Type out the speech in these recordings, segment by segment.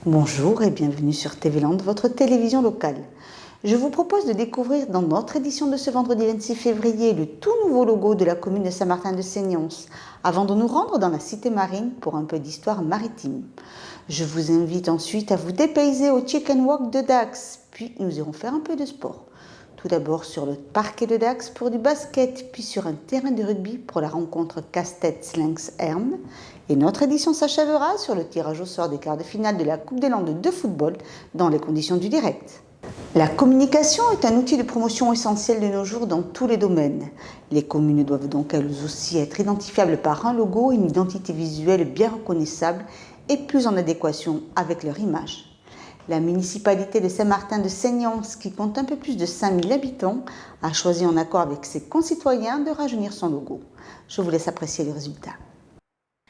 Bonjour et bienvenue sur TV Land, votre télévision locale. Je vous propose de découvrir dans notre édition de ce vendredi 26 février le tout nouveau logo de la commune de Saint-Martin-de-Seignons, avant de nous rendre dans la cité marine pour un peu d'histoire maritime. Je vous invite ensuite à vous dépayser au Chicken Walk de Dax, puis nous irons faire un peu de sport. Tout d'abord sur le parquet de Dax pour du basket, puis sur un terrain de rugby pour la rencontre Castet-Slinks-Herm. Et notre édition s'achèvera sur le tirage au sort des quarts de finale de la Coupe des Landes de football dans les conditions du direct. La communication est un outil de promotion essentiel de nos jours dans tous les domaines. Les communes doivent donc elles aussi être identifiables par un logo et une identité visuelle bien reconnaissable et plus en adéquation avec leur image. La municipalité de Saint-Martin-de-Seignons, qui compte un peu plus de 5000 habitants, a choisi en accord avec ses concitoyens de rajeunir son logo. Je vous laisse apprécier les résultats.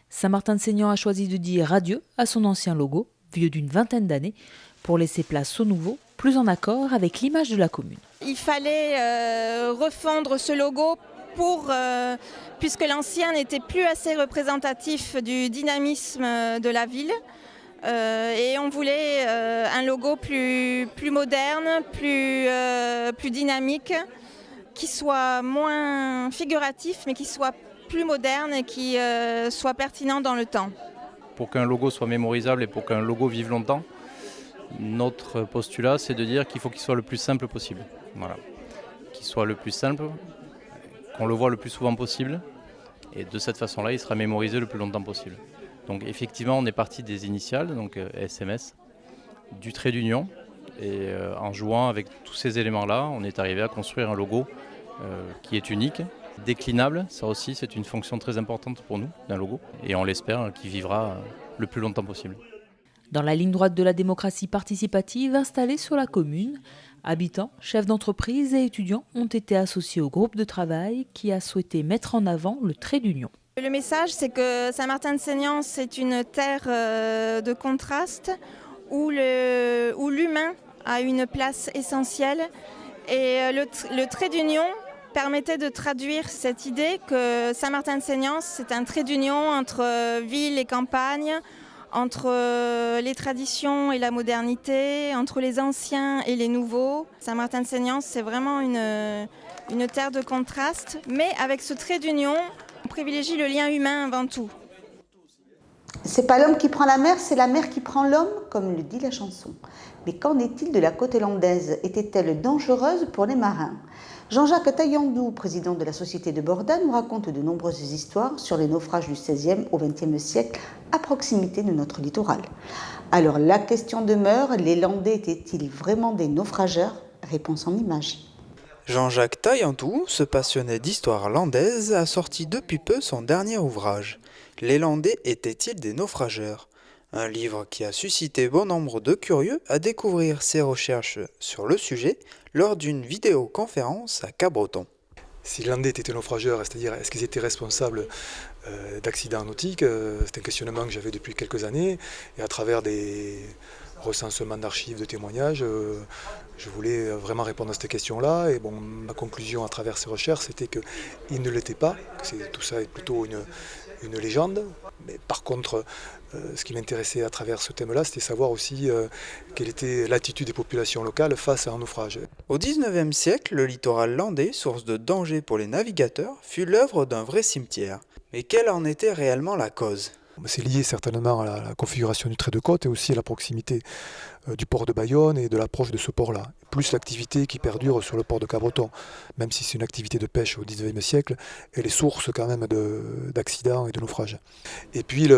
Saint-Martin-de-Seignons a choisi de dire adieu à son ancien logo, vieux d'une vingtaine d'années, pour laisser place au nouveau, plus en accord avec l'image de la commune. Il fallait refondre ce logo puisque l'ancien n'était plus assez représentatif du dynamisme de la ville. Et on voulait un logo plus moderne, plus dynamique, qui soit moins figuratif, mais qui soit plus moderne et qui soit pertinent dans le temps. Pour qu'un logo soit mémorisable et pour qu'un logo vive longtemps, notre postulat, c'est de dire qu'il faut qu'il soit le plus simple possible. Voilà. Qu'il soit le plus simple, qu'on le voit le plus souvent possible, et de cette façon-là, il sera mémorisé le plus longtemps possible. Donc effectivement, on est parti des initiales, donc SMS, du trait d'union, et en jouant avec tous ces éléments-là, on est arrivé à construire un logo qui est unique, déclinable. Ça aussi, c'est une fonction très importante pour nous, d'un logo, et on l'espère qu'il vivra le plus longtemps possible. Dans la ligne droite de la démocratie participative installée sur la commune, habitants, chefs d'entreprise et étudiants ont été associés au groupe de travail qui a souhaité mettre en avant le trait d'union. Le message, c'est que Saint-Martin-de-Seignons, c'est une terre de contraste où l'humain a une place essentielle. Et le trait d'union permettait de traduire cette idée que Saint-Martin-de-Seignons, c'est un trait d'union entre ville et campagne, entre les traditions et la modernité, entre les anciens et les nouveaux. Saint-Martin-de-Seignons, c'est vraiment une terre de contraste, mais avec ce trait d'union, on privilégie le lien humain avant tout. C'est pas l'homme qui prend la mer, c'est la mer qui prend l'homme, comme le dit la chanson. Mais qu'en est-il de la côte hollandaise? Était-elle dangereuse pour les marins? Jean-Jacques Taillandou, président de la Société de Borda, nous raconte de nombreuses histoires sur les naufrages du XVIe au XXe siècle à proximité de notre littoral. Alors la question demeure, les Landais étaient-ils vraiment des naufrageurs? Réponse en images. Jean-Jacques Taillandou, ce passionné d'histoire landaise, a sorti depuis peu son dernier ouvrage. Les Landais étaient-ils des naufrageurs? Un livre qui a suscité bon nombre de curieux à découvrir ses recherches sur le sujet lors d'une vidéoconférence à Cabreton. Si les Landais étaient naufrageurs, c'est-à-dire est-ce qu'ils étaient responsables d'accidents nautiques, c'est un questionnement que j'avais depuis quelques années, et à travers des recensements d'archives, de témoignages, je voulais vraiment répondre à cette question-là, et bon, ma conclusion à travers ces recherches, c'était qu'ils ne l'étaient pas, que tout ça est plutôt une légende, mais par contre, ce qui m'intéressait à travers ce thème-là, c'était savoir aussi quelle était l'attitude des populations locales face à un naufrage. Au XIXe siècle, le littoral landais, source de danger pour les navigateurs, fut l'œuvre d'un vrai cimetière. Mais quelle en était réellement la cause ? C'est lié certainement à la configuration du trait de côte et aussi à la proximité du port de Bayonne et de l'approche de ce port-là. Plus l'activité qui perdure sur le port de Cabreton, même si c'est une activité de pêche au XIXe siècle, elle est source quand même d'accidents et de naufrages. Et puis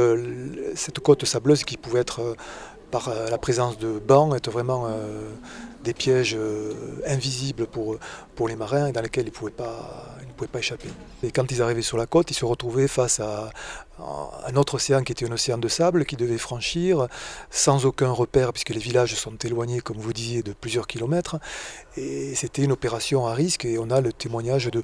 cette côte sableuse qui pouvait être, par la présence de bancs, être vraiment des pièges invisibles pour les marins et dans lesquels ils ne pouvaient pas échapper. Et quand ils arrivaient sur la côte, ils se retrouvaient face à un autre océan qui était un océan de sable qu'ils devaient franchir sans aucun repère puisque les villages sont éloignés, comme vous disiez, de plusieurs kilomètres. Et c'était une opération à risque et on a le témoignage de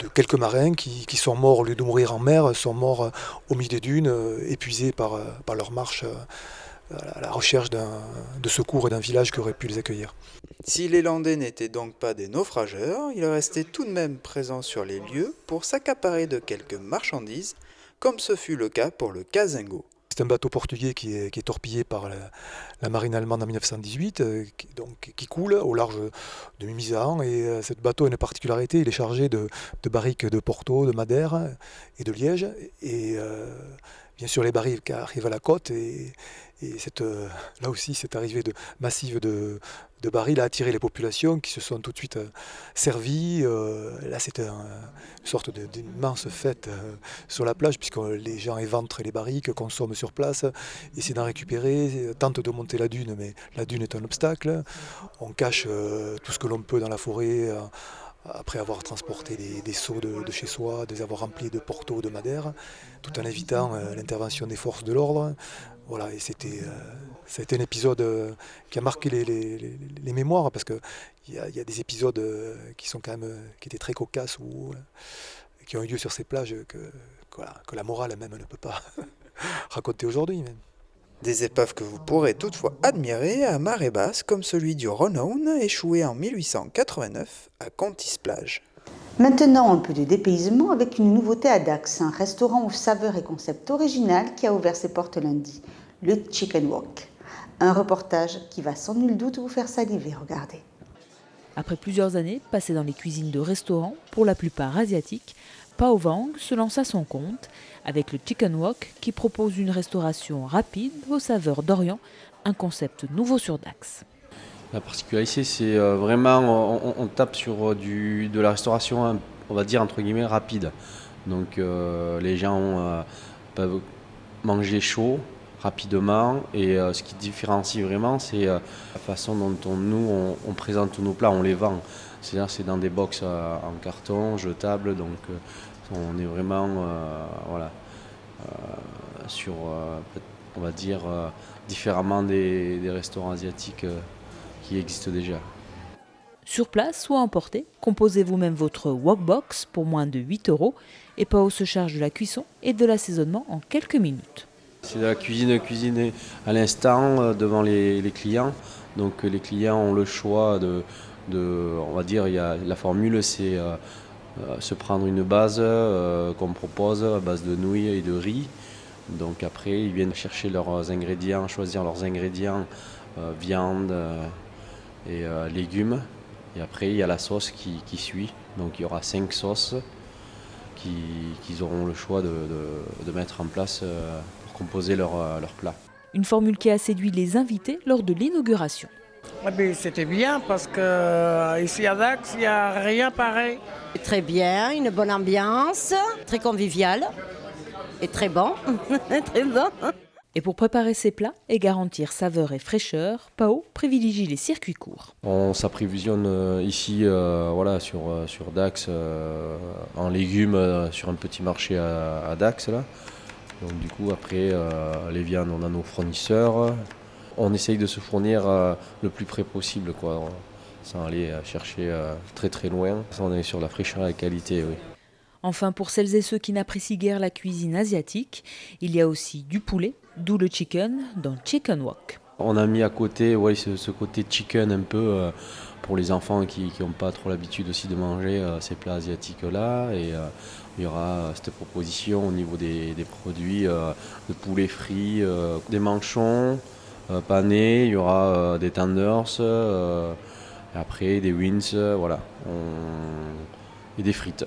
quelques marins qui sont morts au lieu de mourir en mer, sont morts au milieu des dunes, épuisés par leur marche à la recherche de secours et d'un village qui aurait pu les accueillir. Si les Landais n'étaient donc pas des naufrageurs, ils restaient tout de même présents sur les lieux pour s'accaparer de quelques marchandises, comme ce fut le cas pour le Casingo. C'est un bateau portugais qui est torpillé par la marine allemande en 1918, qui coule au large de Mimizan. Et ce bateau a une particularité, il est chargé de barriques de Porto, de Madère et de Liège. Et bien sûr les barriques arrivent à la côte et là aussi cette arrivée massive de barils a attiré les populations qui se sont tout de suite servies. Là c'était une sorte d'immense fête sur la plage puisque les gens éventrent les barriques, consomment sur place, essaient d'en récupérer, tentent de monter la dune, mais la dune est un obstacle. On cache tout ce que l'on peut dans la forêt après avoir transporté des seaux de chez soi, les avoir remplis de Porto, de Madère, tout en évitant l'intervention des forces de l'ordre. Voilà, et ça a été un épisode qui a marqué les mémoires, parce qu'il y a des épisodes qui étaient très cocasses ou qui ont eu lieu sur ces plages que la morale même ne peut pas raconter aujourd'hui. Même. Des épaves que vous pourrez toutefois admirer à marée basse, comme celui du Rhône, échoué en 1889 à Contis-Plage. Maintenant, un peu de dépaysement avec une nouveauté à Dax, un restaurant aux saveurs et concept original qui a ouvert ses portes lundi, le Chicken Wok. Un reportage qui va sans nul doute vous faire saliver, regardez. Après plusieurs années passées dans les cuisines de restaurants, pour la plupart asiatiques, Pao Wang se lance à son compte avec le Chicken Wok qui propose une restauration rapide aux saveurs d'Orient, un concept nouveau sur Dax. La particularité, c'est vraiment, on tape sur de la restauration, on va dire entre guillemets, rapide. Donc les gens peuvent manger chaud, rapidement, et ce qui différencie vraiment, c'est la façon dont on présente nos plats, on les vend. C'est-à-dire c'est dans des box en carton, jetables, donc on est vraiment sur, on va dire, différemment des restaurants asiatiques qui existent déjà. Sur place ou à emporter, composez vous-même votre wokbox pour moins de 8 € et Pao se charge de la cuisson et de l'assaisonnement en quelques minutes. C'est de la cuisinée à l'instant devant les clients. Donc les clients ont le choix on va dire, la formule, c'est se prendre une base qu'on propose à base de nouilles et de riz. Donc après, ils viennent chercher leurs ingrédients, choisir leurs ingrédients, viande et légumes. Et après, il y a la sauce qui suit. Donc il y aura 5 sauces qu'ils auront le choix de mettre en place pour composer leur plat. Une formule qui a séduit les invités lors de l'inauguration. C'était bien parce que ici à Dax, il n'y a rien pareil. Très bien, une bonne ambiance, très conviviale et très bon. Très bon. Et pour préparer ces plats et garantir saveur et fraîcheur, Pao privilégie les circuits courts. On s'apprévisionne ici sur Dax en légumes sur un petit marché à Dax. Là. Donc du coup après les viandes, on a nos fournisseurs. On essaye de se fournir le plus près possible, sans aller chercher très très loin. On est sur la fraîcheur et la qualité, oui. Enfin, pour celles et ceux qui n'apprécient guère la cuisine asiatique, il y a aussi du poulet, d'où le chicken dans le Chicken Wok. On a mis à côté ce côté chicken un peu pour les enfants qui n'ont pas trop l'habitude aussi de manger ces plats asiatiques-là. Et il y aura cette proposition au niveau des produits de poulet frit, des manchons, panés, il y aura des tenders, et après des wings, et des frites.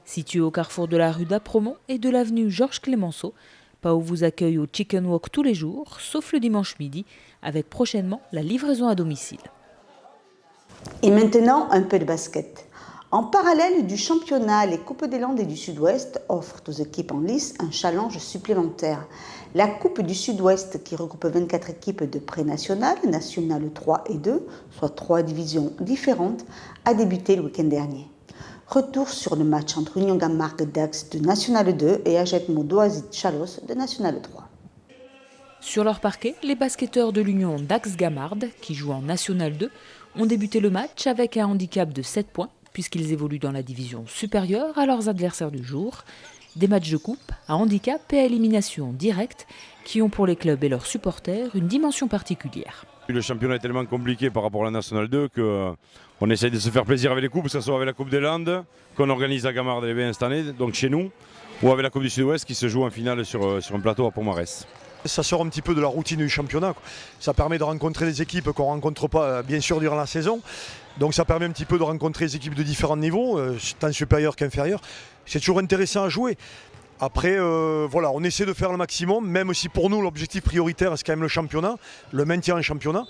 Situé au carrefour de la rue d'Apromont et de l'avenue Georges Clémenceau, Pao vous accueille au Chicken Wok tous les jours, sauf le dimanche midi, avec prochainement la livraison à domicile. Et maintenant, un peu de basket. En parallèle du championnat, les Coupes des Landes et du Sud-Ouest offrent aux équipes en lice un challenge supplémentaire. La Coupe du Sud-Ouest, qui regroupe 24 équipes de pré-nationales, nationales 3 et 2, soit 3 divisions différentes, a débuté le week-end dernier. Retour sur le match entre Union Gamargue Dax de National 2 et Aget Modoazit Chalos de National 3. Sur leur parquet, les basketteurs de l'Union Dax-Gamarde, qui jouent en National 2, ont débuté le match avec un handicap de 7 points, puisqu'ils évoluent dans la division supérieure à leurs adversaires du jour. Des matchs de coupe à handicap et à élimination directe qui ont pour les clubs et leurs supporters une dimension particulière. Le championnat est tellement compliqué par rapport à la Nationale 2 qu'on essaye de se faire plaisir avec les coupes, que ce soit avec la Coupe des Landes qu'on organise à Gamard-les-Bains cette année, donc chez nous, ou avec la Coupe du Sud-Ouest qui se joue en finale sur un plateau à Pont-Marès. Ça sort un petit peu de la routine du championnat. Ça permet de rencontrer des équipes qu'on ne rencontre pas, bien sûr, durant la saison. Donc ça permet un petit peu de rencontrer des équipes de différents niveaux, tant supérieurs qu'inférieurs. C'est toujours intéressant à jouer. Après, voilà, on essaie de faire le maximum, même si pour nous l'objectif prioritaire c'est quand même le championnat, le maintien en championnat.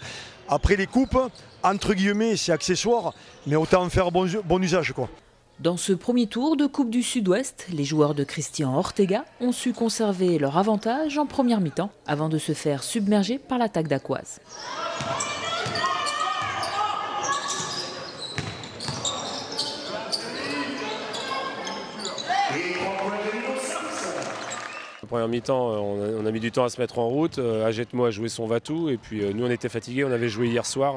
Après les coupes, entre guillemets, c'est accessoire, mais autant en faire bon usage, quoi. Dans ce premier tour de Coupe du Sud-Ouest, les joueurs de Christian Ortega ont su conserver leur avantage en première mi-temps avant de se faire submerger par l'attaque d'Aquoise. En première mi-temps, on a mis du temps à se mettre en route. Ajetmo a joué son va-tout et puis nous on était fatigués, on avait joué hier soir.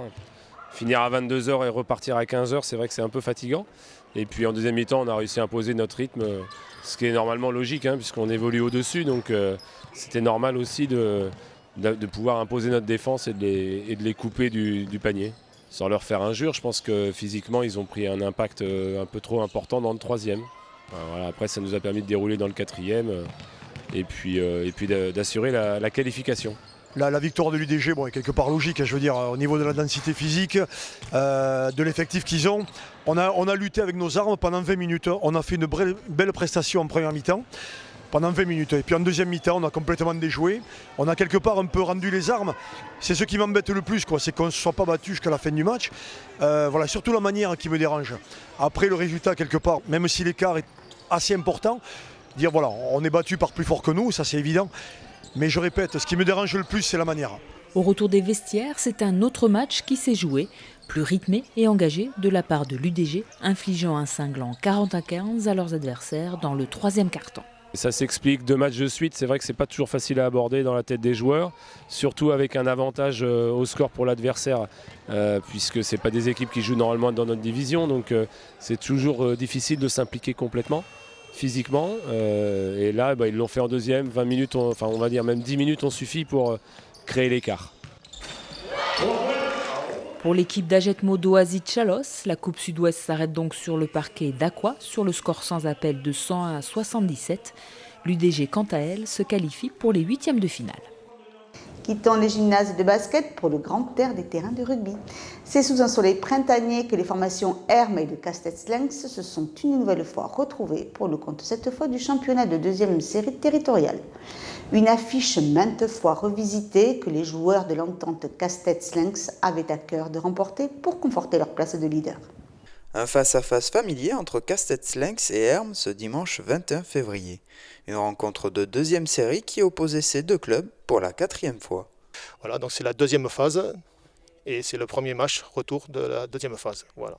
Finir à 22h et repartir à 15h, c'est vrai que c'est un peu fatigant. Et puis en deuxième mi-temps, on a réussi à imposer notre rythme, ce qui est normalement logique, puisqu'on évolue au-dessus. Donc c'était normal aussi de pouvoir imposer notre défense et de les couper du panier. Sans leur faire injure, je pense que physiquement, ils ont pris un impact un peu trop important dans le troisième. Voilà, après, ça nous a permis de dérouler dans le quatrième et puis d'assurer la qualification. La victoire de l'UDG est quelque part logique, je veux dire, au niveau de la densité physique, de l'effectif qu'ils ont. On a lutté avec nos armes pendant 20 minutes. On a fait une belle prestation en première mi-temps, pendant 20 minutes. Et puis en deuxième mi-temps, on a complètement déjoué. On a quelque part un peu rendu les armes. C'est ce qui m'embête le plus, c'est qu'on ne se soit pas battu jusqu'à la fin du match. Voilà, surtout la manière qui me dérange. Après, le résultat, quelque part, même si l'écart est assez important, dire voilà, on est battu par plus fort que nous, ça c'est évident. Mais je répète, ce qui me dérange le plus, c'est la manière. Au retour des vestiaires, c'est un autre match qui s'est joué, plus rythmé et engagé de la part de l'UDG, infligeant un cinglant 40-15 à leurs adversaires dans le troisième quart-temps. Ça s'explique 2 matchs de suite, c'est vrai que c'est pas toujours facile à aborder dans la tête des joueurs, surtout avec un avantage au score pour l'adversaire, puisque c'est pas des équipes qui jouent normalement dans notre division, donc c'est toujours difficile de s'impliquer complètement. Physiquement, et là ils l'ont fait en deuxième, 20 minutes, on va dire même 10 minutes ont suffi pour créer l'écart. Pour l'équipe d'Ajetmo d'Oasis-Chalos, la Coupe Sud-Ouest s'arrête donc sur le parquet d'Aqua sur le score sans appel de 101 à 77. L'UDG, quant à elle, se qualifie pour les 8e de finale. Quittons les gymnases de basket pour le grand air des terrains de rugby. C'est sous un soleil printanier que les formations Hermes et de Castets-Lynx se sont une nouvelle fois retrouvées pour le compte cette fois du championnat de 2e série territoriale. Une affiche maintes fois revisitée que les joueurs de l'entente Castets-Lynx avaient à cœur de remporter pour conforter leur place de leader. Un face-à-face familier entre Castets-Lynx et Hermes ce dimanche 21 février. Une rencontre de 2e série qui opposait ces deux clubs pour la 4e fois. Voilà, donc c'est la 2e phase et c'est le premier match retour de la 2e phase. Voilà.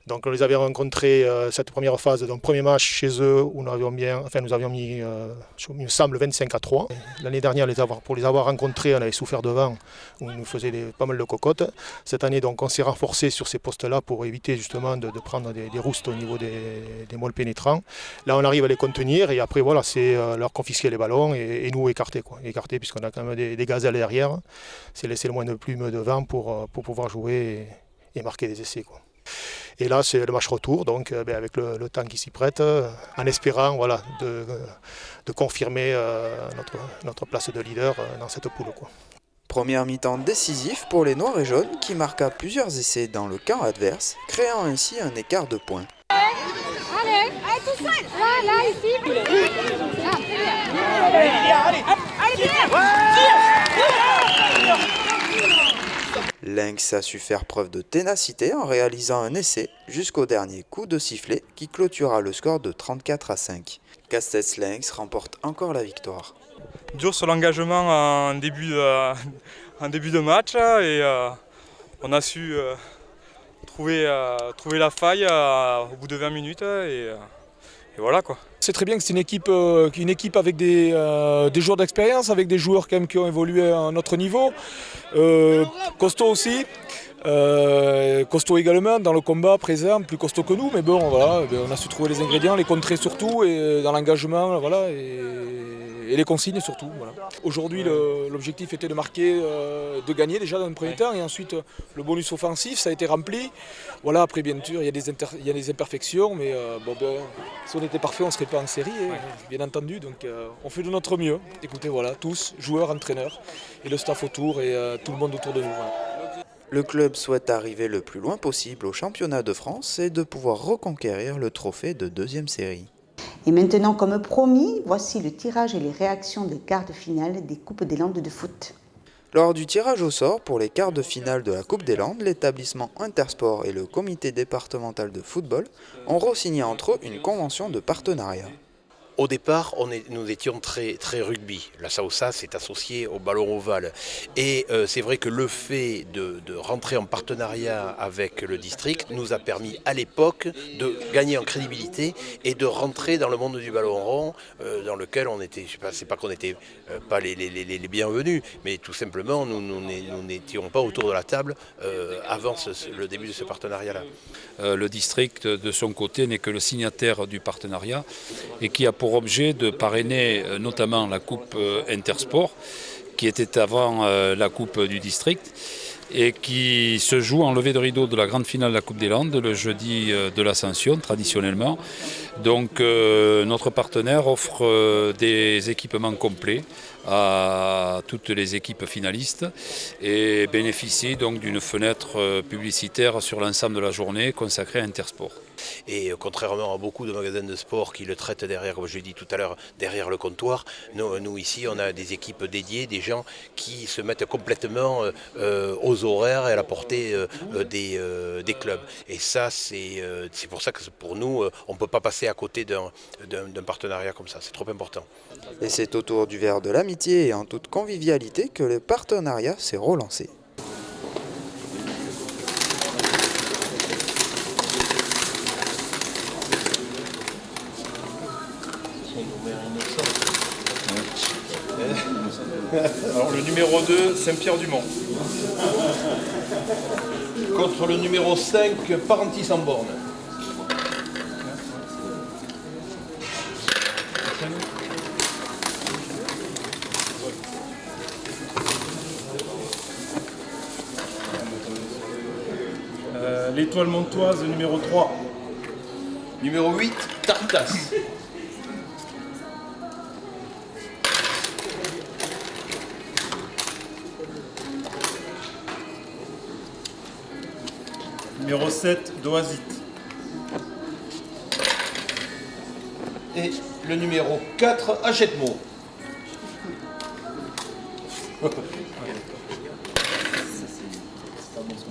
Donc on les avait rencontrés cette première phase, donc premier match chez eux où nous avions mis, il me semble, 25-3. L'année dernière, pour les avoir rencontrés, on avait souffert de vent, où ils nous faisaient pas mal de cocottes. Cette année, donc, on s'est renforcé sur ces postes-là pour éviter justement de prendre des roustes au niveau des molles pénétrants. Là, on arrive à les contenir et après, voilà, c'est leur confisquer les ballons et nous écarter. Écarter puisqu'on a quand même des gazelles derrière. C'est laisser le moins de plumes de vent pour pouvoir jouer et marquer des essais, quoi. Et là, c'est le match retour, donc avec le temps qui s'y prête, en espérant de confirmer notre place de leader dans cette poule, quoi. Première mi-temps décisif pour les Noirs et Jaunes qui marqua plusieurs essais dans le camp adverse, créant ainsi un écart de points. Allez, tout seul. Là, ici. Lynx a su faire preuve de ténacité en réalisant un essai jusqu'au dernier coup de sifflet qui clôtura le score de 34-5. Castets-Lynx remporte encore la victoire. Dur sur l'engagement en début de match et on a su trouver la faille au bout de 20 minutes et voilà, quoi. C'est très bien que c'est une équipe avec des joueurs d'expérience, avec des joueurs quand même qui ont évolué à notre niveau. Costaud aussi, costaud également dans le combat, présent, plus costaud que nous, mais bon, voilà, on a su trouver les ingrédients, les contrer surtout, et dans l'engagement, voilà, et les consignes surtout. Voilà. Aujourd'hui, l'objectif était de marquer, de gagner déjà dans le premier temps, et ensuite le bonus offensif, ça a été rempli. Voilà, après bien sûr, il y a des imperfections, mais si on était parfait, on ne serait pas en série, bien entendu. Donc on fait de notre mieux. Écoutez, voilà, tous, joueurs, entraîneurs, et le staff autour, et tout le monde autour de nous. Voilà. Le club souhaite arriver le plus loin possible au championnat de France et de pouvoir reconquérir le trophée de deuxième série. Et maintenant, comme promis, voici le tirage et les réactions des quarts de finale des Coupes des Landes de foot. Lors du tirage au sort pour les quarts de finale de la Coupe des Landes, l'établissement Intersport et le comité départemental de football ont re-signé entre eux une convention de partenariat. Au départ, nous étions très rugby. La Saossa s'est associée au ballon ovale. Et c'est vrai que le fait de rentrer en partenariat avec le district nous a permis à l'époque de gagner en crédibilité et de rentrer dans le monde du ballon rond, dans lequel on était, c'est pas qu'on n'était pas les bienvenus, mais tout simplement nous n'étions pas autour de la table avant le début de ce partenariat-là. Le district, de son côté, n'est que le signataire du partenariat et qui a pour objet de parrainer notamment la Coupe Intersport, qui était avant la Coupe du district, et qui se joue en levée de rideau de la grande finale de la Coupe des Landes, le jeudi de l'Ascension, traditionnellement. Donc notre partenaire offre des équipements complets à toutes les équipes finalistes et bénéficie donc d'une fenêtre publicitaire sur l'ensemble de la journée consacrée à Intersport. Et contrairement à beaucoup de magasins de sport qui le traitent derrière, comme je l'ai dit tout à l'heure, derrière le comptoir, nous ici on a des équipes dédiées, des gens qui se mettent complètement aux horaires et à la portée des clubs. Et ça c'est pour ça que pour nous on ne peut pas passer à côté d'un partenariat comme ça, c'est trop important. Et c'est autour du verre de l'amitié et en toute convivialité que le partenariat s'est relancé. Alors le numéro 2, Saint-Pierre-du-Mont. Contre le numéro 5, Parentis en borne. L'Étoile Montoise, numéro 3. Numéro 8, Tartas. Numéro 7, Doazit. Et le numéro 4, Achète-Mot.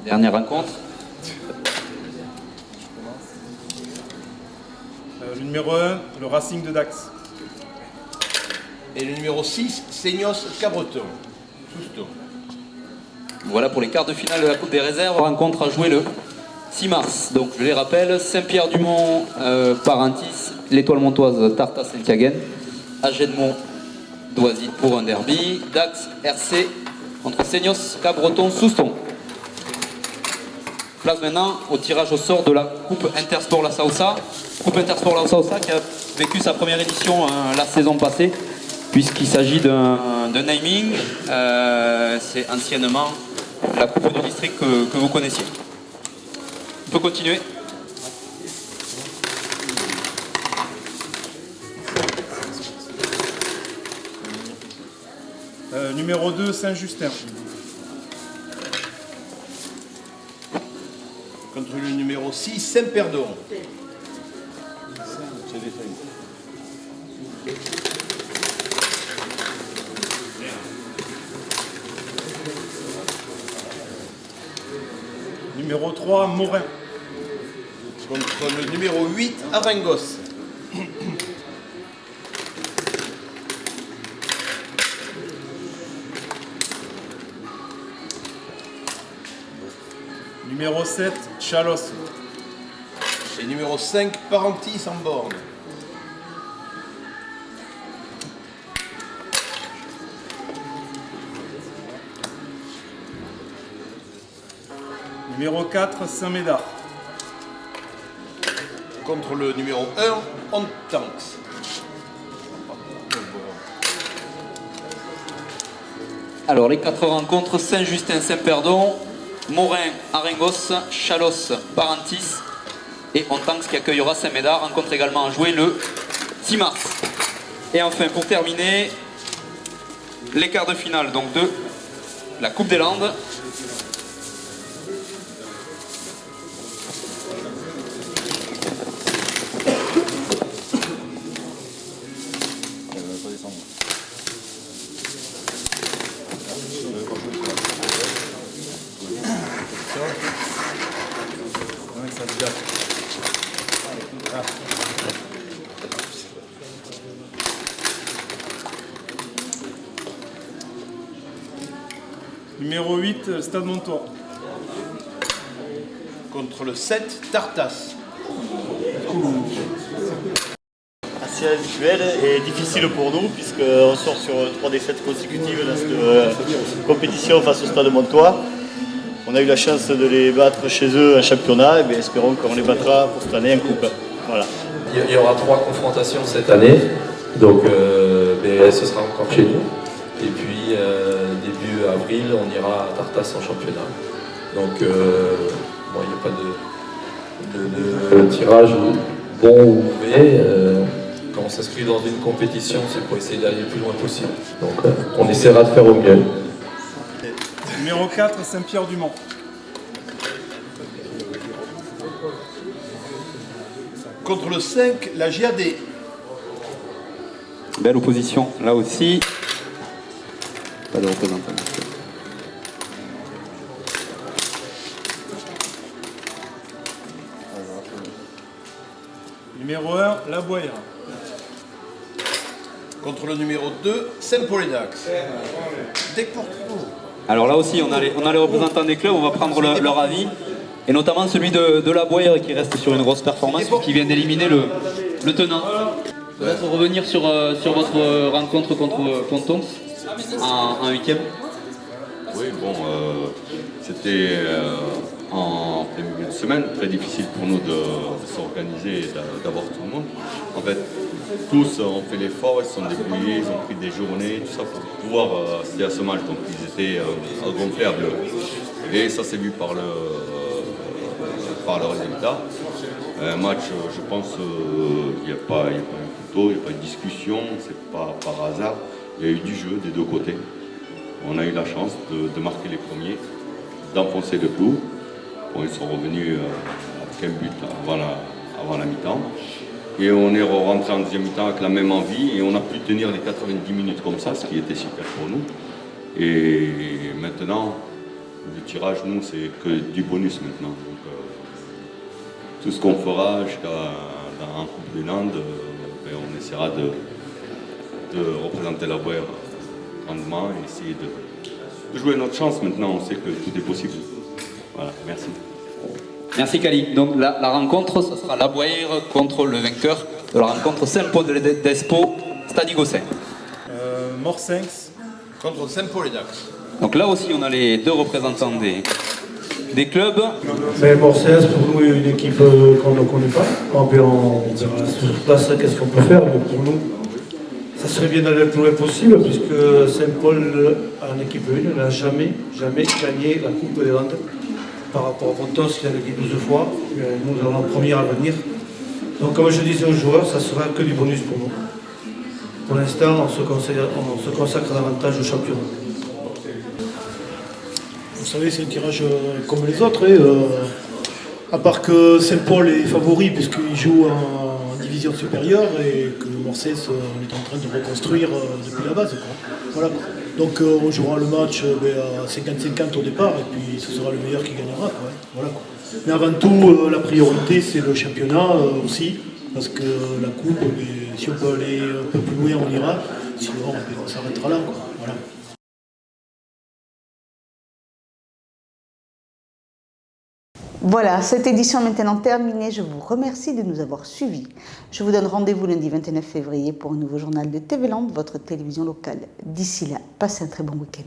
Dernière rencontre. Le numéro 1, le Racing de Dax. Et le numéro 6, Seignos Cabreton. Sousto. Voilà pour les quarts de finale de la Coupe des Réserves. Rencontre à jouer le 6 mars. Donc je les rappelle, Saint-Pierre-du-Mont, Parentis, l'Étoile Montoise, Tartas Saint-Yaguen, Agedmont, Doazit pour un derby, Dax, RC contre Seignos Cabreton, Souston. Place maintenant au tirage au sort de la Coupe Intersport La Saossa. Coupe Intersport La Saossa qui a vécu sa première édition la saison passée, puisqu'il s'agit d'un naming. C'est anciennement la Coupe du district que vous connaissiez. On peut continuer. Numéro 2, Saint-Justin. Contre le numéro 6, Saint-Perdon. Numéro 3, Morin. Contre le numéro 8, Arengos. Numéro 7, Chalos. Et numéro 5, Parentis en borne. Numéro 4, Saint-Médard. Contre le numéro 1, Ontanks. Alors, les 4 rencontres, Saint-Justin-Saint-Perdon, Morin, Arengos, Chalos, Parentis et Ontanx qui accueillera Saint-Médard, rencontre également à jouer le 6 mars. Et enfin, pour terminer, les quarts de finale donc de la Coupe des Landes. Numéro 8, Stade Montois. Contre le 7, Tartas. Assez habituel et difficile pour nous puisqu'on sort sur 3 défaites consécutives dans cette compétition face au Stade Montois. On a eu la chance de les battre chez eux en championnat et espérons qu'on les battra pour cette année en coupe. Voilà. Il y aura 3 confrontations cette année, donc ce sera encore chez nous. Et puis début avril, on ira à Tartas en championnat. Donc il n'y a pas de tirage bon ou mauvais. Quand on s'inscrit dans une compétition, c'est pour essayer d'aller le plus loin possible. Donc on essaiera de faire au mieux. Numéro 4, Saint-Pierre-du-Mont. Contre le 5, la GAD. Belle opposition là aussi. Pas de représentant. Numéro 1, La Boyère. Contre le numéro 2, Saint-Paul-et-Dax. Deportivo. Alors là aussi, on a les représentants des clubs, on va prendre leur avis. Et notamment celui de La Boyère qui reste sur une grosse performance, qui vient d'éliminer le tenant. Peut-être revenir sur votre rencontre contre Ponton en 8e. Oui, bon, c'était en plein milieu de semaine, très difficile pour nous de s'organiser et d'avoir tout le monde. En fait, tous ont fait l'effort, ils se sont débrouillés, ils ont pris des journées, tout ça pour pouvoir assister à ce match. Donc ils étaient gonflés à bleu. Et ça s'est vu par le résultat. Un match, je pense, il n'y a pas eu couteau, il n'y a pas eu de discussion, c'est pas par hasard. Il y a eu du jeu des deux côtés. On a eu la chance de marquer les premiers, d'enfoncer le clou. Bon, ils sont revenus avec un but avant la mi-temps. Et on est rentré en deuxième mi-temps avec la même envie et on a pu tenir les 90 minutes comme ça, ce qui était super pour nous. Et maintenant, le tirage, nous, c'est que du bonus maintenant. Donc, tout ce qu'on fera en Coupe des Landes, on essaiera de représenter la Boyère grandement et essayer de jouer notre chance maintenant. On sait que tout est possible. Voilà, merci. Merci Kali. Donc la rencontre, ce sera La Boyère contre le vainqueur de la rencontre Saint-Paul-d'Espo, Stade Gossin. Morsinx contre Saint-Paul-et-Dax. Donc là aussi, on a les deux représentants des clubs. Mais Morsinx, pour nous, est une équipe qu'on ne connaît pas. On verra sur place qu'est-ce qu'on peut faire, mais pour nous, ça serait bien d'aller le plus loin possible, puisque Saint-Paul, en équipe 1, n'a jamais gagné la Coupe des Landes. Par rapport à Pontos qui a gagné 12 fois, nous avons la première à venir. Donc comme je disais aux joueurs, ça sera que du bonus pour nous. Pour l'instant, on se consacre davantage au championnat. Vous savez, c'est un tirage comme les autres. À part que Saint-Paul est favori puisqu'il joue en division supérieure et que Morsinx on est en train de reconstruire depuis la base. Voilà. Donc on jouera le match à 50-50 au départ et puis ce sera le meilleur qui gagnera. Voilà. Mais avant tout, la priorité c'est le championnat aussi, parce que la coupe, si on peut aller un peu plus loin, on ira. Sinon, on s'arrêtera là. Voilà. Voilà, cette édition est maintenant terminée. Je vous remercie de nous avoir suivis. Je vous donne rendez-vous lundi 29 février pour un nouveau journal de TV Land, votre télévision locale. D'ici là, passez un très bon week-end.